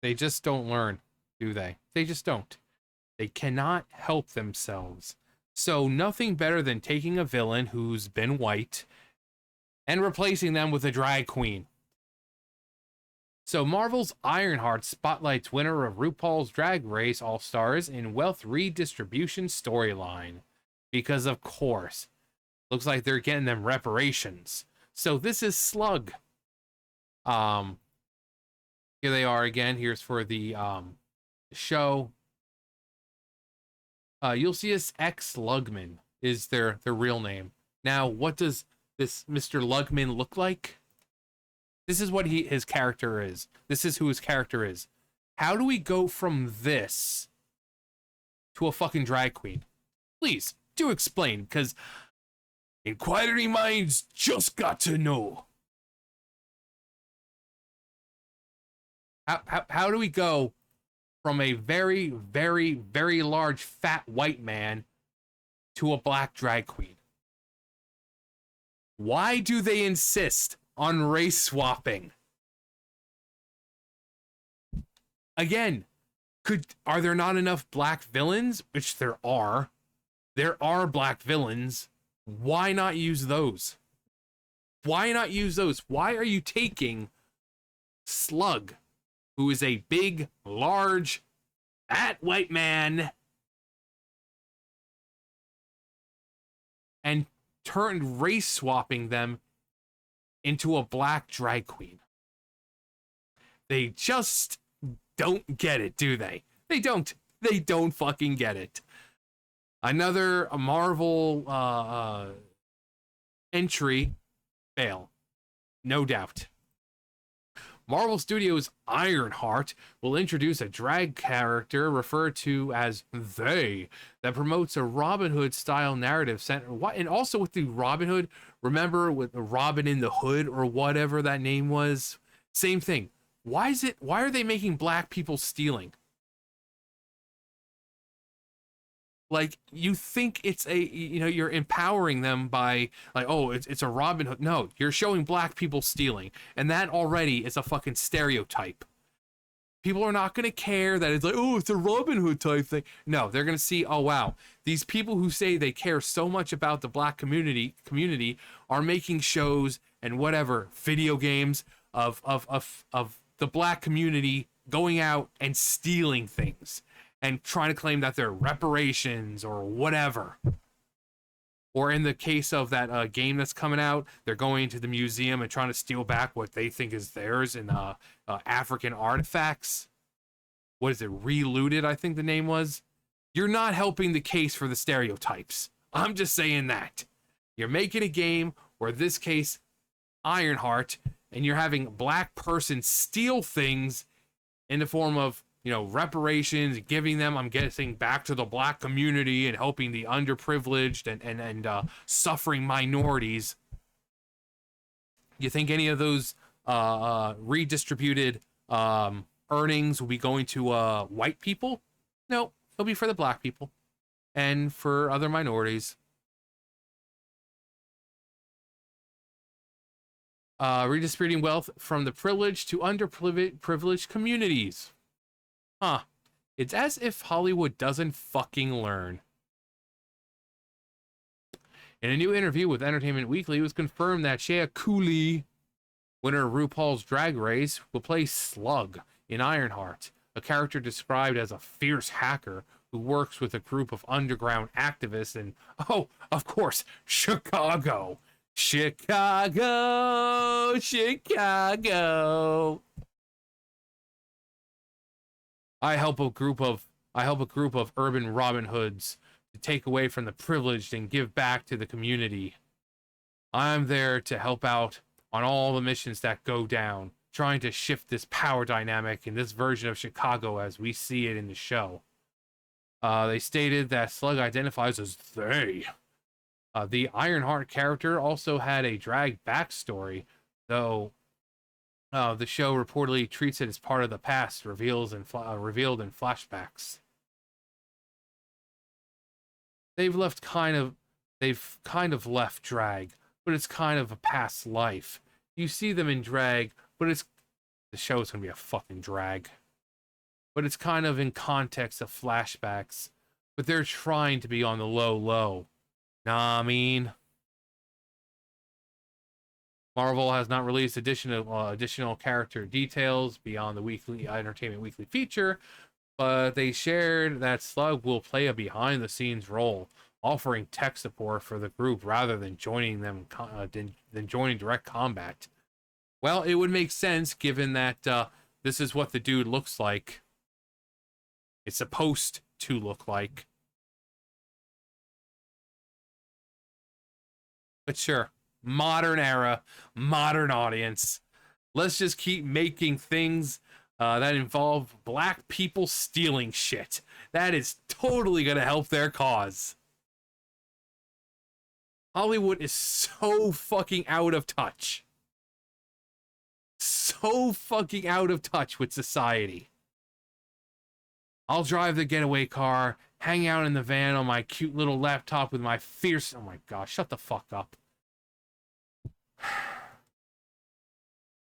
They just don't learn, do they? They just don't. They cannot help themselves. So nothing better than taking a villain who's been white and replacing them with a drag queen. So Marvel's Ironheart spotlights winner of RuPaul's Drag Race All-Stars in Wealth Redistribution storyline. Because of course, looks like they're getting them reparations. So this is Slug. Here they are again. Here's for the show. You'll see us X Lugman is their real name. Now, what does this Mr. Lugman look like? This is what his character is. This is who his character is. How do we go from this to a fucking drag queen? Please, do explain, because inquiring minds just got to know. How do we go from a very, very, very large fat white man to a black drag queen? Why do they insist on race swapping? Again, are there not enough black villains? Which there are. There are black villains. Why not use those? Why not use those? Why are you taking Slug, who is a big, large, fat white man, and race swapping them into a black drag queen? They just don't get it, do they? They don't. They don't fucking get it. Another Marvel entry fail. No doubt. Marvel Studios' Ironheart will introduce a drag character referred to as They that promotes a Robin Hood-style narrative center. And also with the Robin Hood, remember with the Robin in the Hood or whatever that name was? Same thing. Why are they making black people stealing? Like, you think it's you're empowering them by, like, oh, it's a Robin Hood. No, you're showing black people stealing. And that already is a fucking stereotype. People are not going to care that it's like, oh, it's a Robin Hood type thing. No, they're going to see, oh, wow, these people who say they care so much about the black community are making shows and whatever, video games of the black community going out and stealing things and trying to claim that they're reparations or whatever. Or in the case of that game that's coming out, they're going to the museum and trying to steal back what they think is theirs in African artifacts. What is it? Relooted, I think the name was. You're not helping the case for the stereotypes. I'm just saying that. You're making a game where, this case, Ironheart, and you're having a black person steal things in the form of, reparations, giving them, I'm guessing, back to the black community and helping the underprivileged and suffering minorities. You think any of those redistributed earnings will be going to white people? No, it'll be for the black people and for other minorities. Redistributing wealth from the privileged to underprivileged communities. Huh. It's as if Hollywood doesn't fucking learn. In a new interview with Entertainment Weekly, it was confirmed that Shea Coulee, winner of RuPaul's Drag Race, will play Slug in Ironheart, a character described as a fierce hacker who works with a group of underground activists in, oh, of course, Chicago. Chicago. I help a group of urban Robin Hoods to take away from the privileged and give back to the community. I'm there to help out on all the missions that go down, trying to shift this power dynamic in this version of Chicago as we see it in the show. They stated that Slug identifies as they. The Ironheart character also had a drag backstory, though the show reportedly treats it as part of the past, revealed in flashbacks. They've kind of left drag, but it's kind of a past life. You see them in drag, but the show's gonna be a fucking drag. but it's kind of in context of flashbacks. But they're trying to be on the low low. Nah, I mean, Marvel has not released additional character details beyond the weekly Entertainment Weekly feature, but they shared that Slug will play a behind-the-scenes role, offering tech support for the group rather than joining joining direct combat. Well, it would make sense given that this is what the dude looks like. It's supposed to look like. But sure, modern era, modern audience. Let's just keep making things that involve black people stealing shit. That is totally going to help their cause. Hollywood is so fucking out of touch. So fucking out of touch with society. I'll drive the getaway car, hang out in the van on my cute little laptop with my fierce... Oh my gosh, shut the fuck up.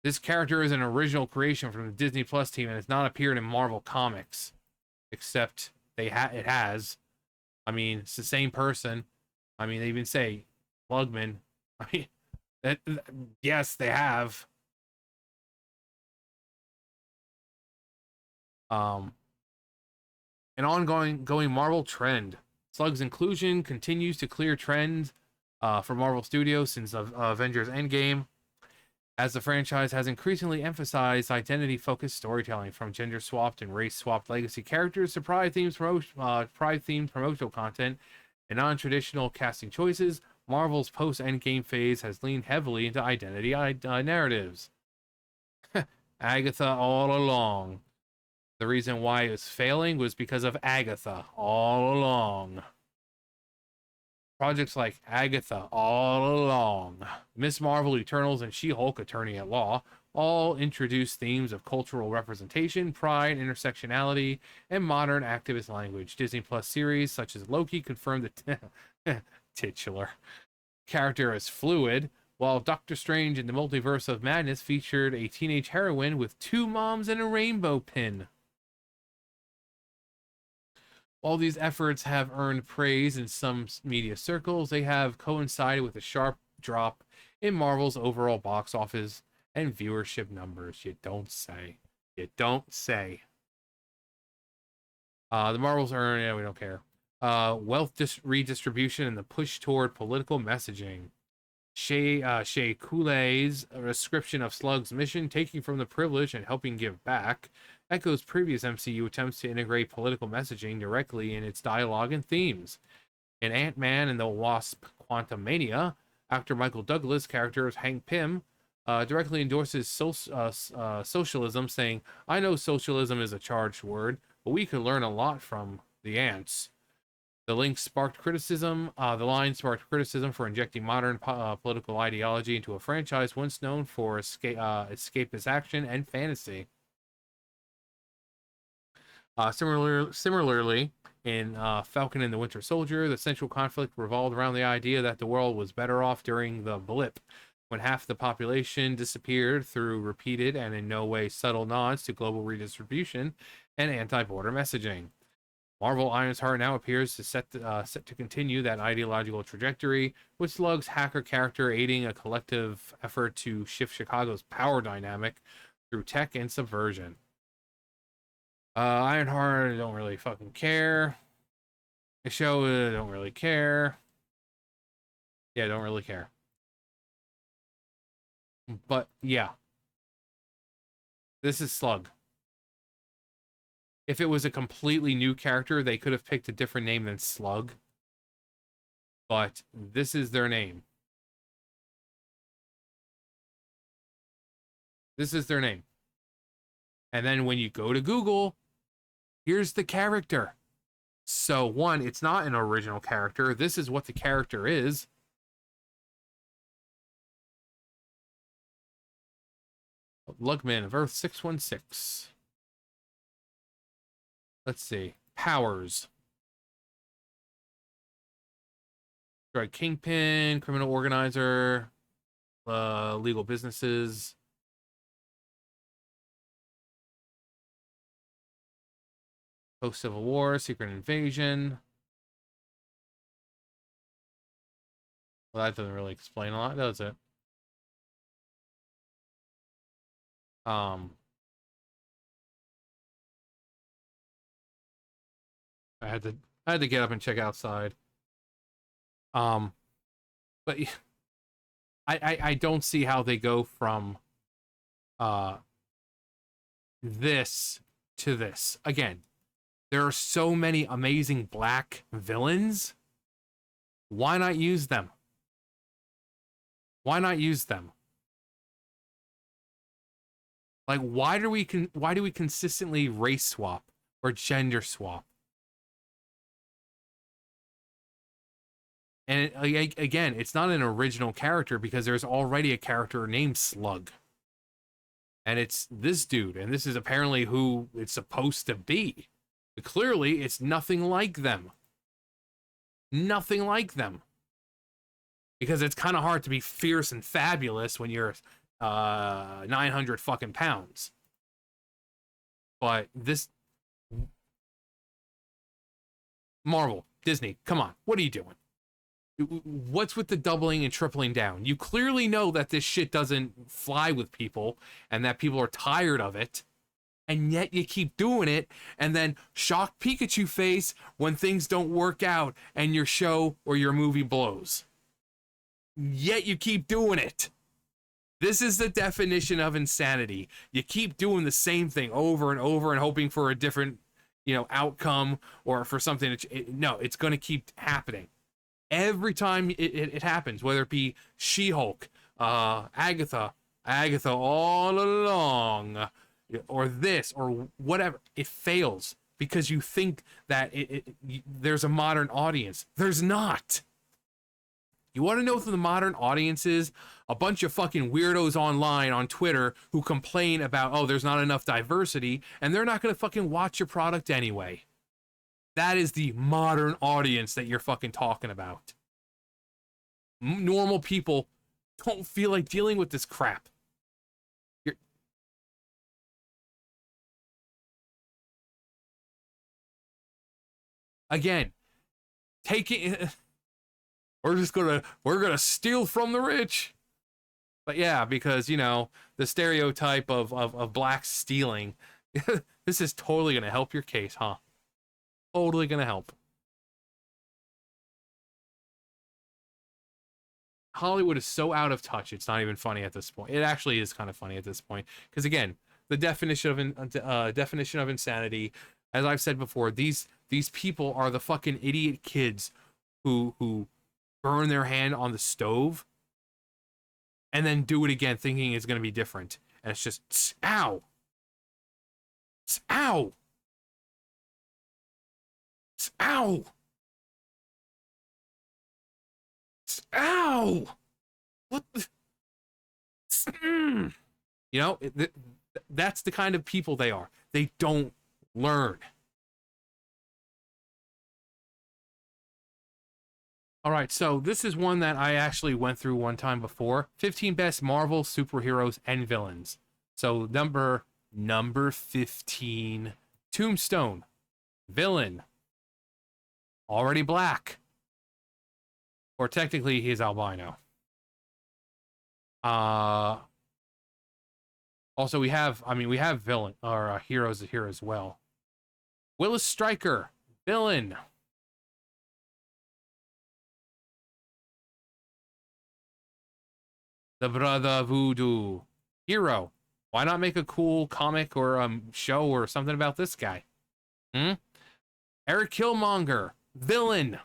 This character is an original creation from the Disney Plus team and has not appeared in Marvel Comics. Except it has. I mean, it's the same person. I mean, they even say Plugman. I mean, yes, they have. An ongoing Marvel trend. Slug's inclusion continues to clear trend for Marvel Studios since Avengers Endgame, as the franchise has increasingly emphasized identity-focused storytelling, from gender-swapped and race-swapped legacy characters to pride-themed promotional content and non-traditional casting choices. Marvel's post-Endgame phase has leaned heavily into identity narratives. Agatha all along. The reason why it was failing was because of Agatha all along. Projects like Agatha all along, Miss Marvel, Eternals, and She-Hulk Attorney at Law all introduce themes of cultural representation, pride, intersectionality, and modern activist language. Disney Plus series such as Loki confirmed the titular character as fluid, while Doctor Strange in the Multiverse of Madness featured a teenage heroine with 2 moms and a rainbow pin. While these efforts have earned praise in some media circles, they have coincided with a sharp drop in Marvel's overall box office and viewership numbers. You don't say. You don't say. The Marvels earn, yeah, we don't care. Wealth redistribution and the push toward political messaging. Shea Coulee's description of Slug's mission, taking from the privilege and helping give back, echoes previous MCU attempts to integrate political messaging directly in its dialogue and themes. In Ant-Man and the Wasp: Quantumania, actor Michael Douglas' character Hank Pym directly endorses socialism, saying, "I know socialism is a charged word, but we could learn a lot from the ants." The line sparked criticism for injecting modern political ideology into a franchise once known for escapist action and fantasy. Similarly, in Falcon and the Winter Soldier, the central conflict revolved around the idea that the world was better off during the blip, when half the population disappeared, through repeated and in no way subtle nods to global redistribution and anti-border messaging. Marvel Ironheart now appears to set to continue that ideological trajectory, with Slug's hacker character aiding a collective effort to shift Chicago's power dynamic through tech and subversion. Ironheart, I don't really fucking care. The show, I don't really care. Yeah, don't really care. But yeah, this is Slug. If it was a completely new character, they could have picked a different name than Slug. But this is their name. This is their name. And then when you go to Google, here's the character. So, one, it's not an original character. This is what the character is. Lugman of Earth 616. Let's see. Powers. Drug kingpin, criminal organizer, legal businesses. Post-Civil War, Secret Invasion. Well, that doesn't really explain a lot, does it? Um, I had to get up and check outside. Um, but I don't see how they go from uh this to this. Again, there are so many amazing black villains. Why not use them? Why not use them? Like, why do we consistently race swap or gender swap? And again, it's not an original character because there's already a character named Slug. And it's this dude, and this is apparently who it's supposed to be. But clearly, it's nothing like them. Nothing like them. Because it's kind of hard to be fierce and fabulous when you're 900 fucking pounds. But this... Marvel, Disney, come on, what are you doing? What's with the doubling and tripling down? You clearly know that this shit doesn't fly with people and that people are tired of it, and yet you keep doing it, and then shock Pikachu face when things don't work out and your show or your movie blows. Yet you keep doing it. This is the definition of insanity. You keep doing the same thing over and over and hoping for a different, outcome or for something. No, it's going to keep happening. Every time it happens, whether it be She-Hulk, Agatha all along, or this, or whatever, it fails because you think that there's a modern audience. There's not. You want to know who the modern audience is? A bunch of fucking weirdos online on Twitter who complain about, oh, there's not enough diversity, and they're not going to fucking watch your product anyway. That is the modern audience that you're fucking talking about. Normal people don't feel like dealing with this crap. Again, taking... we're gonna steal from the rich. But yeah, because, the stereotype of blacks stealing, this is totally gonna help your case, huh? Totally gonna help. Hollywood is so out of touch, it's not even funny at this point. It actually is kind of funny at this point. Because again, the definition of insanity, as I've said before, these people are the fucking idiot kids who burn their hand on the stove and then do it again thinking it's going to be different. And it's just, ow. Ow. Ow. Ow. What the? That's the kind of people they are. They don't learn. All right, so this is one that I actually went through one time before. 15 best Marvel superheroes and villains. So number 15, Tombstone. Villain. Already black. Or technically he's albino. Also we have villain or heroes here as well. Willis Stryker, villain. The Brother Voodoo, hero. Why not make a cool comic or show or something about this guy? Eric Killmonger, villain.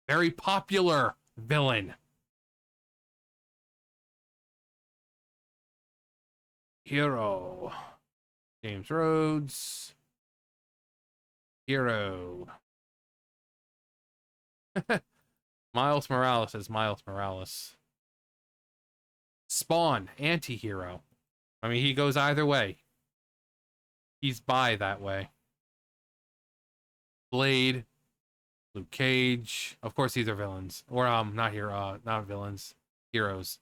Very popular villain. Hero. James Rhodes. Hero. Miles Morales is Miles Morales. Spawn, anti-hero. I mean, he goes either way. He's bi that way. Blade, Luke Cage. Of course, these are villains. Or, not villains. Heroes.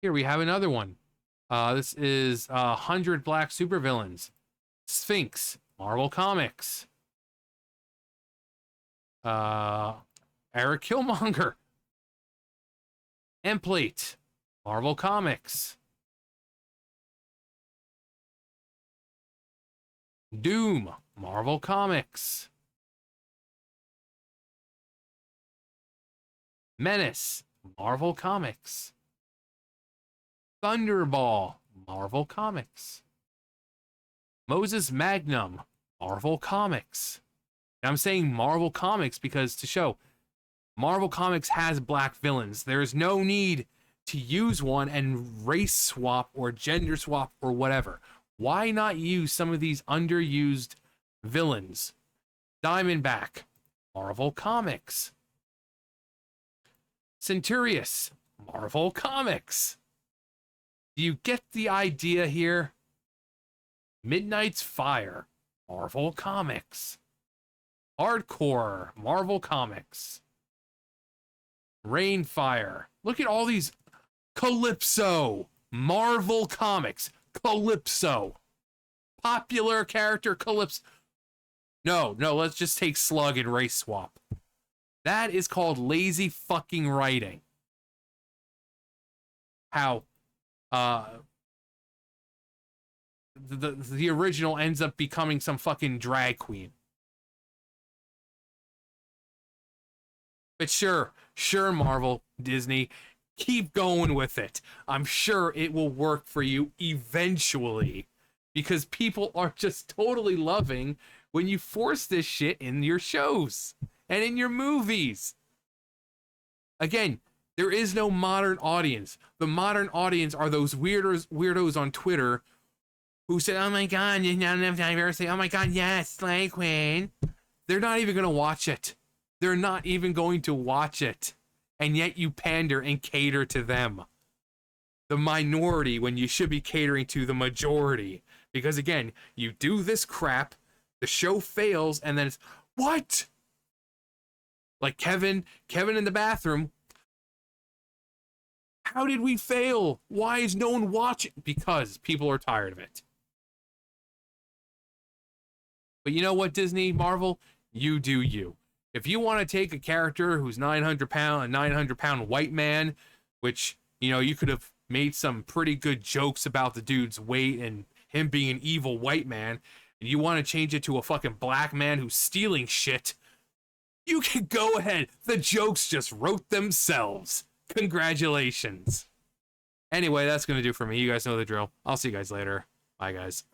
Here we have another one. This is 100 Black Supervillains. Sphinx, Marvel Comics. Eric Killmonger. Emplate, Marvel Comics. Doom, Marvel Comics. Menace, Marvel Comics. Thunderball, Marvel Comics. Moses Magnum, Marvel Comics. And I'm saying Marvel Comics because to show Marvel Comics has black villains. There's no need to use one and race swap or gender swap or whatever. Why not use some of these underused villains? Diamondback, Marvel Comics. Centurious, Marvel Comics. Do you get the idea here? Midnight's Fire, Marvel Comics. Hardcore, Marvel Comics. Rainfire. Look at all these. Calypso, Marvel Comics. Calypso. Popular character Calypso. No, let's just take Slug and race swap. That is called lazy fucking writing. How the original ends up becoming some fucking drag queen. But sure, Marvel, Disney, keep going with it. I'm sure it will work for you eventually. Because people are just totally loving when you force this shit in your shows and in your movies. Again, there is no modern audience. The modern audience are those weirdos on Twitter who said, oh my god, there's not enough diversity. Oh my god, yes, Slay Queen. They're not even going to watch it. They're not even going to watch it. And yet you pander and cater to them. The minority when you should be catering to the majority. Because again, you do this crap, the show fails, and then it's, what? Like Kevin in the bathroom. How did we fail? Why is no one watching? Because people are tired of it. But you know what, Disney, Marvel? You do you. If you want to take a character who's 900 pound white man, which, you know, you could have made some pretty good jokes about the dude's weight and him being an evil white man, and you want to change it to a fucking black man who's stealing shit, you can go ahead. The jokes just wrote themselves. Congratulations. Anyway, that's going to do for me. You guys know the drill. I'll see you guys later. Bye, guys.